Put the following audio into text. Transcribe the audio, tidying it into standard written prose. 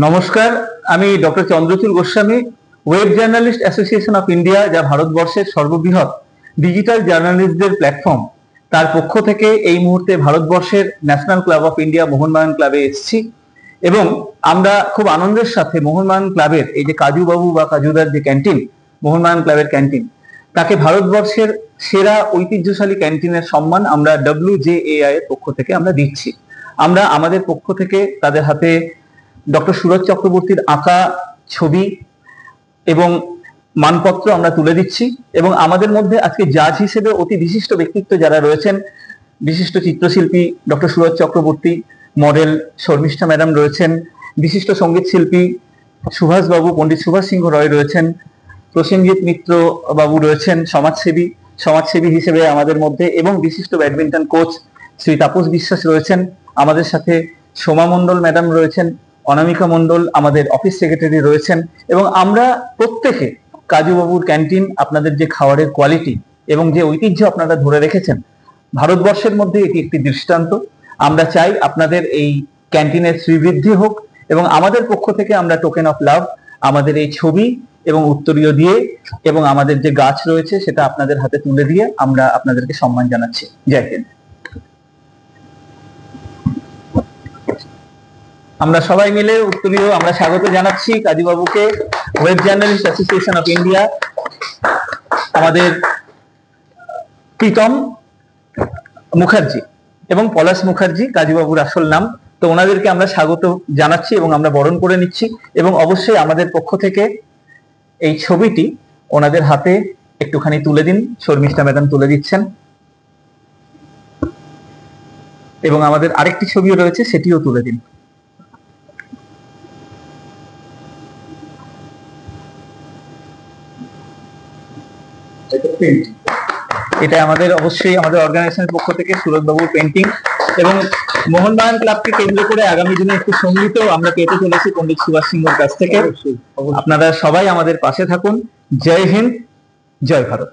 নমস্কার, আমি doctor Chandrachur Goswami, web journalist association of India, যা ভারতবর্ষের সর্ববৃহৎ ডিজিটাল জার্নালিস্টদের প্ল্যাটফর্ম, তার পক্ষ থেকে এই মুহূর্তে ভারতবর্ষের national club of India Mohun Bagan ক্লাবে এসেছি এবং আমরা খুব আনন্দের সাথে মোহনবাগান ক্লাবের এই যে কাজু বাবু বা কাজুদার যে ক্যান্টিন, মোহনবাগান ক্লাবের ক্যান্টিন, তাকে ভারতবর্ষের সেরা ঐতিহ্যশালী ক্যান্টিনের সম্মান আমরা WJAI এর পক্ষ থেকে আমরা দিচ্ছি। আমরা আমাদের পক্ষ থেকে তাদের হাতে ডক্টর সুরজ চক্রবর্তীর আঁকা ছবি এবং মানপত্র আমরা তুলে দিচ্ছি এবং আমাদের মধ্যে আজকে জাজ হিসেবে অতি বিশিষ্ট ব্যক্তিত্ব যারা রয়েছেন, বিশিষ্ট চিত্রশিল্পী doctor Suraj Chakraborty, model Sharmishtha madam রয়েছেন, বিশিষ্ট সঙ্গীত শিল্পী সুভাষ বাবু, পণ্ডিত সুভাষ সিংহ রয় রয়েছেন, প্রসেনজিৎ মিত্র বাবু রয়েছেন, সমাজসেবী হিসেবে আমাদের মধ্যে, এবং বিশিষ্ট ব্যাডমিন্টন কোচ শ্রী তাপস বিশ্বাস রয়েছেন আমাদের সাথে, সোমা মণ্ডল ম্যাডাম রয়েছেন, অনামিকা মণ্ডল আমাদের অফিস সেক্রেটারি রয়েছেন, এবং আমরা প্রত্যেকে কাজুবাবুর ক্যান্টিন, আপনাদের যে খাবারের কোয়ালিটি এবং যে ঐতিহ্য আপনারা ধরে রেখেছেন, ভারতবর্ষের মধ্যে এটি একটি দৃষ্টান্ত। আমরা চাই আপনাদের এই ক্যান্টিনের শ্রীবৃদ্ধি হোক এবং আমাদের পক্ষ থেকে আমরা টোকেন অফ লাভ আমাদের এই ছবি এবং উত্তরীয় দিয়ে এবং আমাদের যে গাছ রয়েছে সেটা আপনাদের হাতে তুলে দিয়ে আমরা আপনাদেরকে সম্মান জানাচ্ছি। জয় হিন্দ। আমরা সবাই মিলে উত্তরীয় আমরা স্বাগত জানাচ্ছি কাজীবাবুকে, web journalist association of India, আমাদের প্রীতম মুখার্জি এবং পলাশ মুখার্জি কাজীবাবুর আসল নাম। তো ওনাদেরকে আমরা স্বাগত জানাচ্ছি এবং আমরা বরণ করে নিচ্ছি এবং অবশ্যই আমাদের পক্ষ থেকে এই ছবিটি ওনাদের হাতে একটুখানি তুলে দিন। শর্মিষ্ঠা ম্যাডাম তুলে দিচ্ছেন এবং আমাদের আরেকটি ছবিও রয়েছে, সেটিও তুলে দিন। এটা আমাদের অবশ্যই আমাদের অর্গানাইজেশনের পক্ষ থেকে সুরজ বাবুর পেন্টিং এবং মোহনবাগান ক্লাবকে কেন্দ্র করে আগামী দিনে একটি সঙ্গীত আমরা পেতে চলেছি পণ্ডিত সুভাষ সিংহর কাছ থেকে। আপনারা সবাই আমাদের পাশে থাকুন। জয় হিন্দ, জয় ভারত।